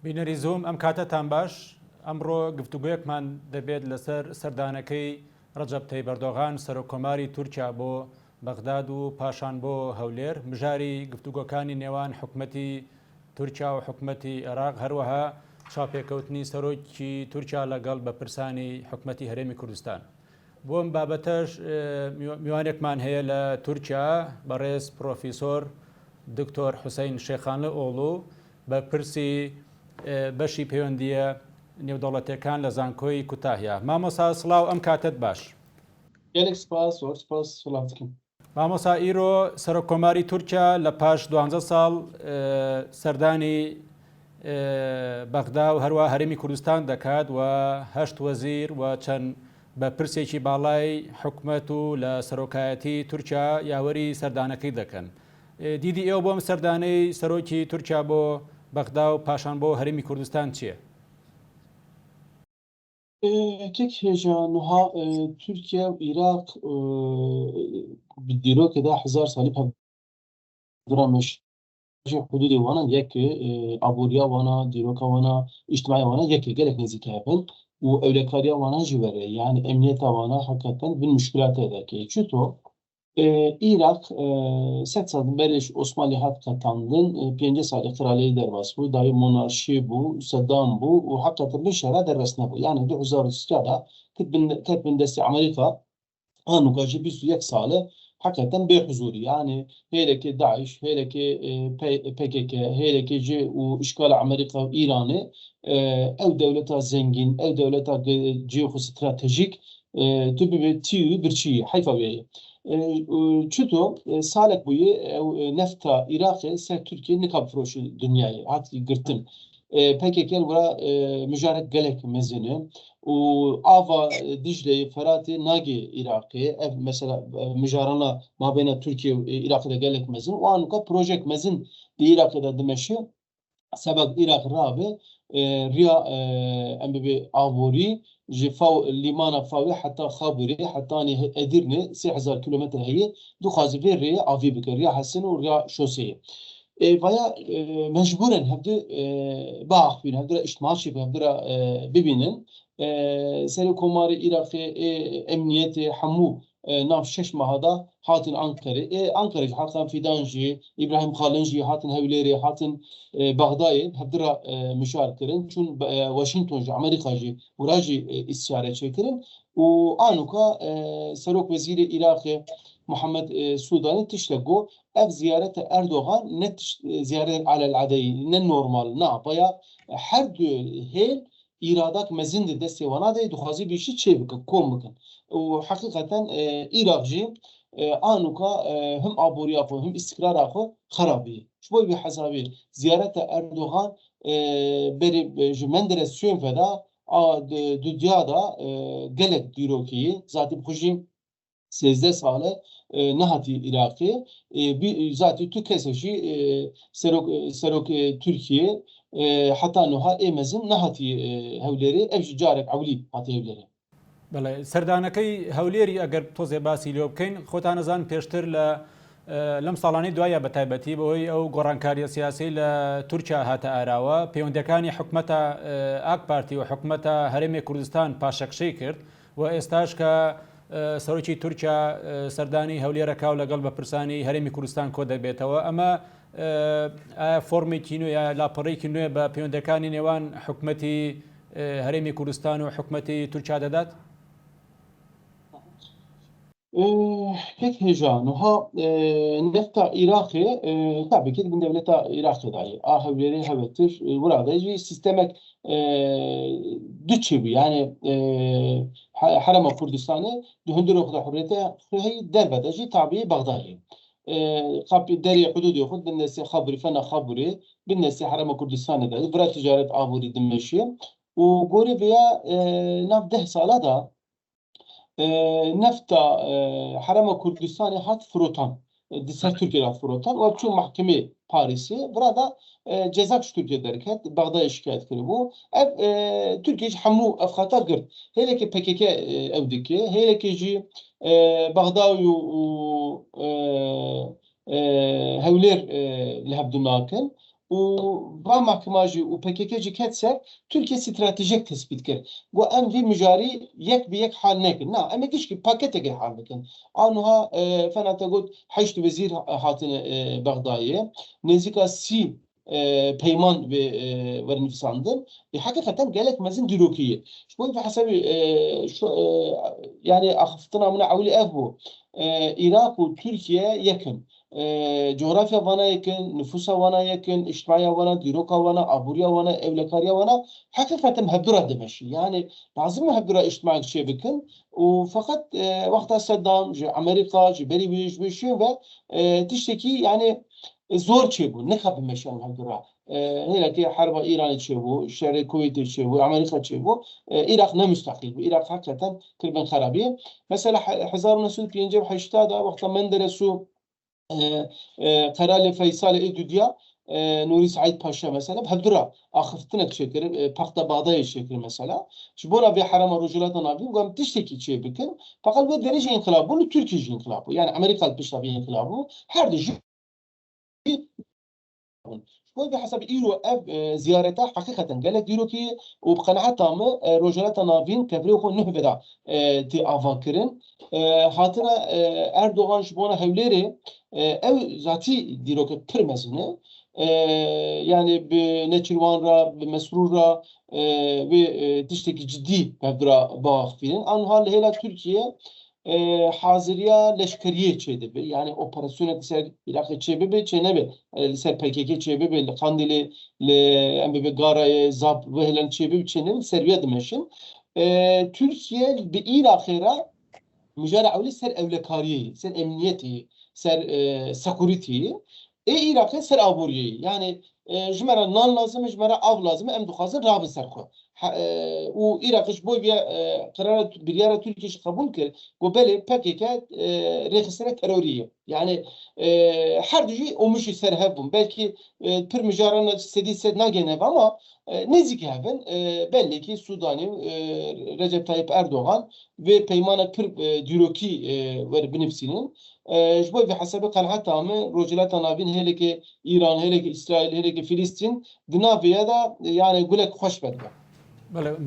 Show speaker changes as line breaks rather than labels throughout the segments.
بینەریزۆم ئەم کاتەتان باش ئەمڕۆ گفتوگویەکمان دەبێت لەسەر سەردانەکەی ڕەجەب تەیب ئەردۆغان سەرۆکۆماری تورکیا بۆ بەغداد و پاشان بۆ هەولێر مژاری گفتوگۆکانی نێوان حکومەتی تورکیا و حکومەتی عێراق هەروەها چاپێکەوتنی سەرۆکی تورکیا لەگەڵ بەپرسانی حکومەتی هەرێمی کوردستان. بۆ ئەم بابەتەش میوانێکمان هەیە لە تورکیا بەڕێز پرۆفیسۆر دکتۆر حوسەین شێخانلە ئۆڵو بە پرسی بەشی پەیوەندیە نێودەوڵەتیەکان لە زانکۆی کوتاهیا. مامۆستا سڵاو ئەم کاتت باش.
gelek spas وڵات دەکەم.
مامۆستا ئیرۆ سەرۆکۆماری تورکیا لە پاش 12 ساڵ سەردانی بەغدا و هەروە هەرێمی کوردستان دەکات و 8 وەزیر و چەند بە پرسێکی باڵای حکومەت و لە سەرۆکایەتی تورکیا یاوەری سەردانەکەی دەکەن. دیدی ئێوە بۆم سەردانەی سەرۆکی تورکیا بۆ بەغدا و پاشان بۆ هەرێمی کوردستان چییە؟
Tek heyecanıha Türkiye ve Irak bir da 1000 salı pevduramış hududi vana yek aburiya vana diroka vana içtimai vana yek gerek nezik yapın ve evlekariya vana jivere yani emniyet vana hakikaten bir müşkilat edeki. Çünkü Irak set salı beriş Osmanlı hakikaten 5 salı kraliye derbas bu dahi monarşi bu Saddam bu ve hakikaten bir şera derbasına bu yani 2003'da ketbin desti Amerika anı gacı bir süyek salı hakikaten bir huzuri yani hele ki DAEŞ hele ki PKK hele ki o işgal Amerika ve İran'ı ev devleta zengin ev devleta geostratejik tübü bir tiyu bir çiğ hayfa bey. Çünkü salak boyu nefta Irak'ı ser Türkiye nikab froşu dünyayı hatta gırtın. PKK'l bura müjarek gelek mezini و آوا دیجلی فراتی ناگی عراقی mesela müjarana mabena Türkiye Irak'ta gelek mezin o anka proje mezin Irak'ta demeşi sebep Irak rabe riya embi avori jifav limana favi hatta khaburi hatta ni edirne 3000 kilometre heyi du khazibi riya avi bikir riya hasen u riya şoseyi veya mecburen hevde bağ bin hevde iştimaşi hevde bibinin Serokkomari Irak'ı emniyeti hamu nav 6 mahada hatin Ankara hatin Fidanji İbrahim Khalınji hatin Hevleri hatin Bağdayı hevdira müşarkirin çün Washingtonji Amerikacı uraji istişare çekirin u anuka Serok Veziri Irak'ı Muhammed Sudani tişlego ev ziyarete Erdoğan net ziyaret alel adeyi ne normal ne yapaya her hel İradak mezindi desteği vana da duhazi bir şey çevikı komikın. O hakikaten Irakcı anuka hem aburi yapı hem istikrar yapı harabi. Şu bir hesabı ziyarete Erdoğan beri Menderes Sönfeda dünyada gelek dirokiyi zaten kujim 13 salı nehati Irak'ı zaten tükesişi serok Türkiye hatta nuha emezin nehati hevleri evji carek avli hati hevleri.
بەڵێ سەردانەکەی هەولێری ئەگەر تۆزێ باسی لێ بکەین خۆتان نەزان پێشتر لەم ساڵانەی دوایە بە تایبەتی بەهۆی ئەو گۆڕانکاریە سیاسی لە تورکیا هاتە ئاراوە پەیوەندیەکانی حکومەتە ئاک پارتی و حکومەتە هەرێمی کوردستان پاشەکشەی کرد و ئێستاش کە سەرۆکی تورکیا سەردانی هەولێرەکە و لەگەڵ بەپرسانی هەرێمی کوردستان کۆ دەبێتەوە ئەمە فۆرمێکی نوێ لاپەڕێکی نوێ بە پەیوەندیەکانی نێوان حکومەتی هەرێمی کوردستان و حکومەتی تورکیا دەدات؟
Pek heyecanıha nefta Irak'ı tabii ki bu devlete Irak'ı dahi ahevleri hevettir burada sistemek düçü bu yani Harama Kurdistan'ı dühündür okuda hürriyete derbedeci tabi Bağdadi kapı deri hudud yok binnesi habri fena habri binnesi Harama Kurdistan'ı dahi bura ticaret aburi dinmeşi o gore veya nav 10 sala da nefta Harama Kurdistan'ı hat frotan Ser Türkiye'de hat frotan ve şu mahkeme Paris'i burada ceza Türkiye derket Bağday'a şikayet kırı bu Türkiye hamu afkhata gırt hele ki PKK evdeki hele ki Bağday'ı hevler lehebdunaken و با محکماجی و PKK جی کتسه Türkiye stratejik tespit kir. Bu em vî mijarî yek bi yek hal nekin. Na em ê gişkî paketeke hal bikin. Anha fena te got heşt wezîr hatine Bexdayê. Nêzîka sî peyman ve vernivîsandin. Hakikaten gelek mezin dîrokî. Ji bo vê hesabê yani axiftina min ewlî ev bû. Irak û Türkiye yekin. Coğrafya vana yekin, nüfusa vana yekin, içtimaya vana, dîroka vana, aburiya vana, evlekariya vana hakikaten hebdura demeşi. Yani lazım mı hebdura içtimaya şey bikin. Fakat vakta Saddam, Amerika, beri bir şey ve tişteki yani zor şey bu. Ne kapı meşan hebdura. Hele ki harba İran'ı şey bu, şehri Kuveyt'i şey bu, Amerika şey bu. Irak ne müstakil bu. Irak hakikaten kırben harabi. Mesela 1985'da vakta Menderes'u Karali Faysal Edüdya Nuri Said Paşa mesela hebdura axıftına şekeri pakta bağda şekeri mesela. Şu bona bir harama rujulatan abi gam tişteki şey bikin. Fakat bu derece inkılabı bunu Türkiye inkılabı. Yani Amerika pişta bir inkılabı. Her de شوي بحسب إيرو أب زيارته حقيقة قال لك إيرو كي وبقناعة تامة روجلات نافين كبروا خو نه بدا تي أفاكرين هاتنا أردوغان شبونا هوليري أو ذاتي ديرو كبرمزنه yani بنتشروان بمسرور ve tişteki ciddi pevdura bağıfinin anhal hele Türkiye hazırya leşkeriye çedebi yani operasyon ser Irak'ı çebebi çenebe ser PKK çebebi Kandili le MBB Gara'ya zap ve helen çebebi çenebi serviye demeşin Türkiye bir Irak'a mücadele avli ser evlekariye ser emniyeti ser security'yi Irak'a ser aburiye yani jmera nan lazım jmera av lazım em duhazır rabı serko و إيراق boy bir karar bir yara Türkiye kabul kır. Gobeli PKK registre teröriye. Yani her düzey olmuş serhebun. Belki pür mücarana istediği sedna gene ama nezik heven belli ki Sudani Recep Tayyip Erdoğan ve peymana pür diroki ver benefsinin boy ve hesabı kanaat tamı rojilat nabin hele ki İran hele ki İsrail hele ki Filistin dinaviye da yani gülek hoş bedbe.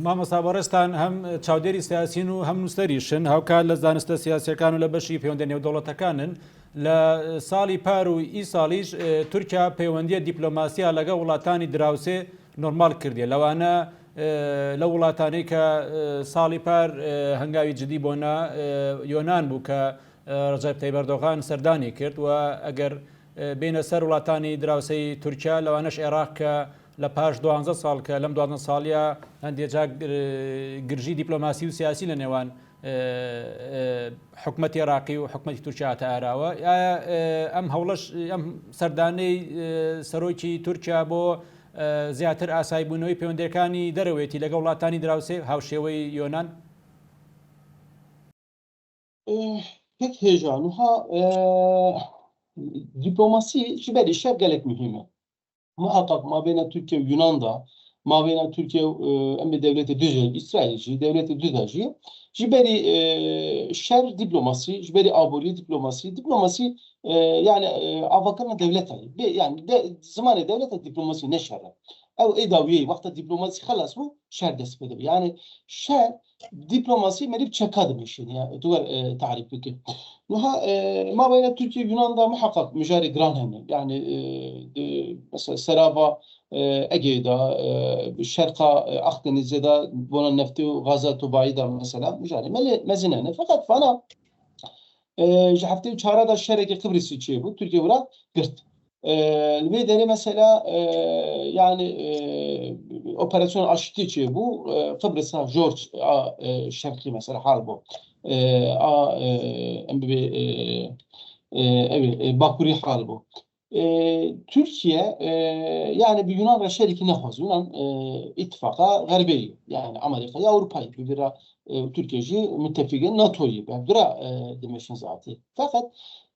مامەسا بەڕێستان هەم چاودێری سیاسین و هەم نووسەریشن هاوکات لە زانستە سیاسەکان و لە بەشی پەیوەندە نێودەوڵەتەکانن لە ساڵی پار و ئی ساڵیش تورکیا پەیوەندیە دیپلۆماسیە لەگە وڵاتانی دراوسێ نۆرمال کردێ لەوانە لە وڵاتانەی کە ساڵی پار هەنگاوی جدی بۆ یۆنان بوو کە ڕەجەب تەیب ئەردۆغان سەردانی کرد و ئەگەر بینە سەر وڵاتانی دراوسەی تورکیا لەوانەش عێراق کە لە پاش 12 ساڵ کە لەم 12 ساڵیا هەندێجا گرژی دیپلۆماسی و سیاسی لە نێوان حکومەتی عێراقی و حکومەتی تورکیا هاتە ئاراوە ئەم هەوڵەش ئەم سەردانەی سەرۆکی تورکیا بۆ زیاتر ئاسایی بوونەوەی پەیوەندیەکانی دەرەوێتی لەگە وڵاتانی دراوسێ هاوشێوەی یۆنان
pek heyecanı diplomasi şibeli şef gelek mühimi. Muhakkak mabeyne Türkiye ve Yunan'da mabeyne Türkiye emmi devleti düzey İsrailci devleti düzeyci jiberi şer diplomasi jiberi aburi diplomasi yani avakarna devlet ayı yani zamanı devlet diplomasi ne şer ev edaviye vakta diplomasi halas bu şer despedir yani şer diplomasi merip çekadı meşin ya duvar tarif peki ما بين تركيا ويونان'da muhakkak mücari gran hem yani mesela Serava Ege'de Şerqa Akdeniz'de buna nefti Gaza Tubai'de mesela mücari mezine fakat bana hafta çarada şereki Kıbrıs'ı çiğ bu Türkiye bura gırt ve deni mesela yani operasyon aşıtı çiğ bu Kıbrıs'a George Şerqi mesela hal bu evet Bakuri hal bu. Türkiye yani bir Yunan şeriki ne haz Yunan ittifaka garbiyi yani Amerika'yı Avrupa'yı bir Türkiye'ci müttefikin NATO'yu bevdura demişin zaten. Fakat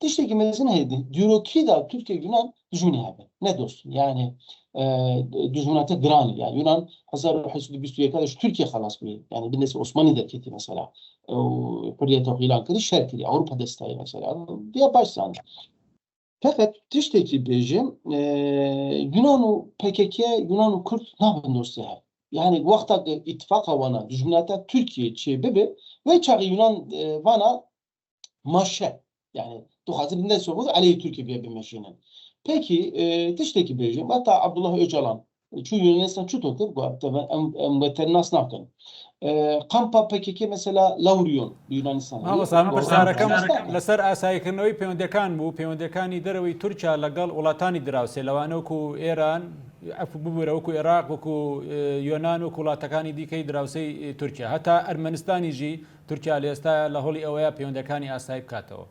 dişteki mezun heydi. Diyor ki da Türkiye Yunan düşmeni abi. Ne dostum yani düzmünatı granı yani Yunan 1921'e kadar Türkiye halas bir yani bir nesil Osmanlı devleti mesela Hürriyet ilan kırdı şerkili Avrupa desteği mesela diye başlandı. Fakat tiştekî bêjim Yunan û PKK, Yunan û Kurd nabin dostî hev. Yani wexta ku îtîfaqa wana dijminata Tirkiye çê bibe ve çaxî Yunan vana maşe. Yani dixwazin ne soğuz aleyhî Tirkiye biye bimeşînin. Peki tiştekî bêjim hatta Abdullah Öcalan çû Yunanistan çû tokir em veterî nas nakin. Kampa PKK mesela Laurion Yunanistan'da.
مامۆستا من پرسیارەکەم لەسەر ئاساییکردنەوەی پەیوەندەکان بوو پەیوەندەکانی دەرەوەی تورکیا لەگەڵ وڵاتانی دراوسێ لەوانە وەکو ئێران ببوورە وەکو عێراق وەکو یۆنان وەکو وڵاتەکانی دیکەی دراوسەی تورکیا هەتا ئەرمەنستانیژی تورکیا لە ئێستا لە هەڵی ئەوەیە پەیوەندەکانی ئاسایی بکاتەوە.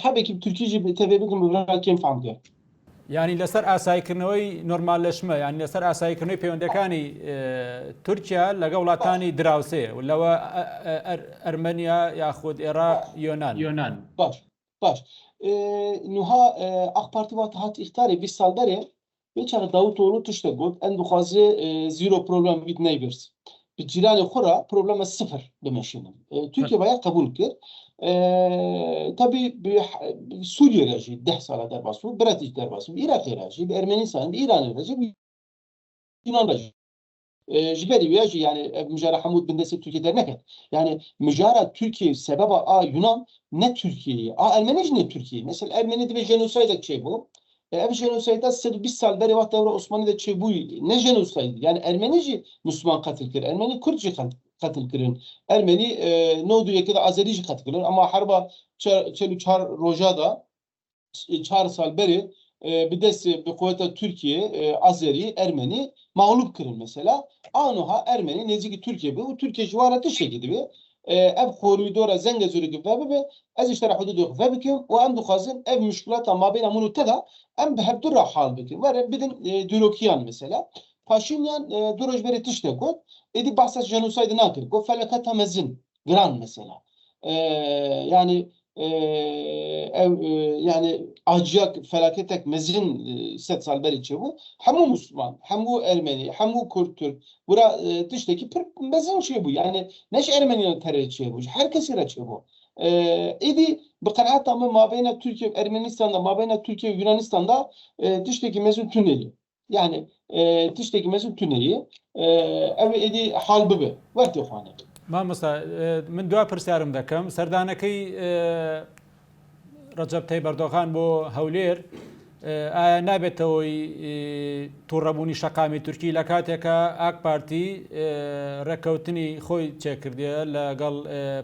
حبێکی تورکیژی تەبێ بگم بڕا کێم فام کرد.
ینی لەسەر ئاساییکردنەوەی نۆرمالەشمە ینی لەسەر ئاساییکردنەوەی پەیوەندەکانی تورکیا لەگە وڵاتانی دراوسێ لەوە ئەرمەنیا یاخود عێراق یۆنان
باش نوها AK Parti hat ihtarê vî salberê bêçare Davutoğlu tiştek got em dixwaze zero problem with neighbors. Bi cîranê xwe re problema sıfır bimeşînin. Türkiye bayağı kabul kir. Tabii Suriye'de jî 10 sala derbas bû, British derbas bû, Iraqê jî, Ermenistan'da, İran'da jî, Yunan'da jî. Ji berî wê jî yani mijara hemû bindesê Türkiye derneket. Yani mijara Türkiye sebeba a Yunan ne Türkiye'yi, a Ermeni jî ne Türkiye'yi. Mesela Ermeni dibe jenosaydek çêbû. Ev jenosayda 120 sal berê wat devre Osmanlı'da çêbûyî. Ne jenosaydı? Yani Ermeni jî Müslüman katil kir. Ermeni Kürt jî katil kirin. Ermeni nodu yekê de Azerî jî katil kirin. Ama herba çelû çar roja da 4 sal berê bi destê bi kuvveta Türkiye, Azerî, Ermeni mağlup kirin mesela. Anoha Ermeni nêzîkî Türkiye bi û Türkiye jî wara tiştekî dibe. Ev koridora Zengezurê ve bibe ez ji tera hududê xwe bikim û em dixwazin ev müşkilata mabêna min û te da em bi hevdû re hal bikin. Were bidin dîrokiyan mesela. Paşinyan du roj berê tiştek got. Êdî behsa jenosaydı nakir. Got felaketa mezin. Giran mesela. Yani yani acıyak felaketek mezin set sal berî çêbû hemû Müslüman, hemû Ermeni, hemû Kürt Türk bura tiştekî pir mezin çêbû. Yani neş Ermeniyan terê çêbû, herkesî re çêbû. Êdî bi qenaeta min mabeyna Türkiye Ermenistan'da, mabeyna Türkiye Yunanistan'da tiştekî mezin tunelî. Yani tiştekî mezin tunelî. Ev êdî hal bibe. Wertê xwane.
مامۆستا من دوا پرسیارم دەکەم سەردانەکەی ڕەجەب تەیب ئەردۆغان بۆ هەولێر ئایا نابێتەوەی تووڕەبوونی شەقامی تورکی لە کاتێکە ئاک پارتی ڕێکەوتنی خۆی چێکردێ لەگەڵ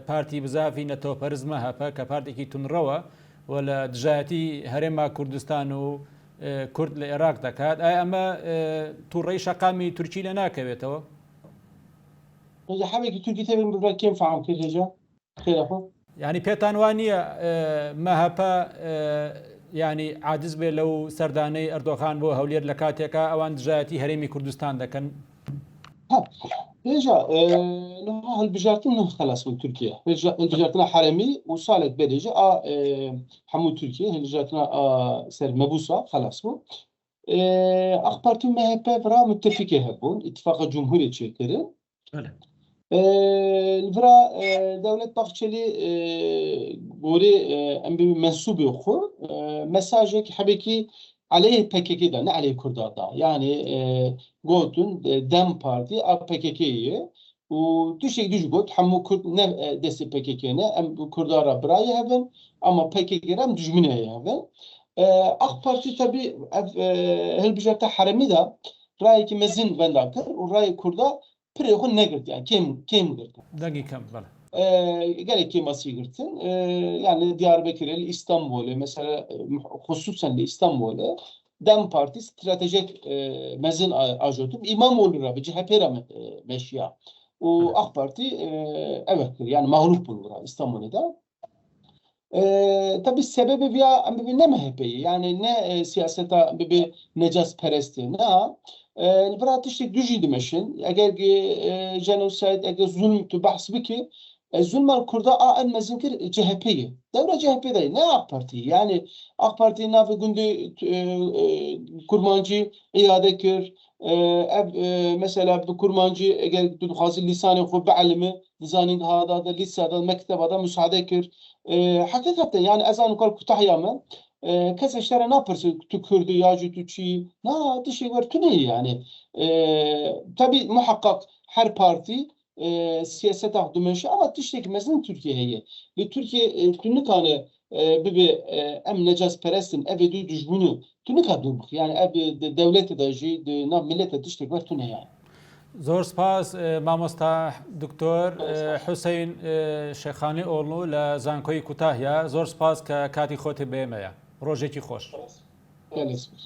پارتی بزافی نەتەوەپەرزمە هەپە کە پارتێکی تونڕەوە و لە دژایەتی هەرێما کوردستان و کورد لە عێراق دەکات ئایا ئەمە تووڕەی شەقامی تورکی لە ناکەوێتەوە؟
حبێکی تورکی تێبین ببرا کێم فعام کرد هێجا خێرەخۆ
ینی پێتان وان نییە مەهەپە ینی عاجز بێ لەو سەردانەی ئەردۆغان بۆ هەولێر لە کاتێکە ئەوان دژایەتی هەرێمی کوردستان دەکەن
هێجا هەڵبژارتن خەلاص بوو تورکیە هەڵبژارتنە حرەمی و ساڵێک بێرێژە هەموو تورکیە هەڵبژارتنە سەر مەبووسا خەلاص بوو ئاق پارتی و مەهەپە برا متفقێ هەبوون ئیتفاقە جمهوریە چێکردن الفرا دولت باخچلی گوری ام بی منسوبی خو مساجك حبيكي عليه PKK da ne عليه Kurdlar da yani gotun Dem Parti PKK'yi u düşük düş got hamu Kurd ne desi PKK ne em Kurdlara brayı hebben ama PKK'ram düşmüne hebben AK Parti tabi helbijata haremi da rayı ki mezin vendakır u rayı Kurda Pirexun ne girdi yani kim girdi?
Dakikam bana.
Gerek kim asıl girtin? Yani Diyarbakır'ı, İstanbul'u mesela hususen de İstanbul'u Dem Parti stratejik mezin ajotum İmamoğlu rabi CHP'ra meşya. O AK Parti evettir yani mağlup bulur İstanbul'da. Tabii sebebi bir ne MHP'yi yani ne siyasete bir necas peresti ne البرا تشتك دوجي دمشن اگر جنوسايد اگر zulm tu bahs biki zulm Kurda en mezinkir CHP'yi. Devre CHP değil. Ne AK Parti? Yani AK Parti nafi gündü kurmancı iade kır. mesela bu kurmancı eğer duhazı lisanı xo بعلمه lisanın hada da lisada mektebada müsaade kir. Hakikaten yani ezan ukal Kütahya mı? Kes işlere ne yaparsın? Tu Kürdü, yacı, tu Çi. Na, dişi var, tu ne yani? Tabii muhakkak her parti siyasete dümenşi ama tişteki mesela Türkiye'ye. Ve Türkiye tünlük hani bir em necaz perestin ev du düşbünü tünlük adubuk. Yani ev devleti de jî na millete tiştek var tüne yani.
زۆر سپاس مامۆستا دکتۆر حوسین شێخانی ئۆڵو لە زانکۆی کوتاهیا زۆر سپاس کە کاتی خۆتی بێمەیە ڕۆژێکی خۆش.
Gelesiniz.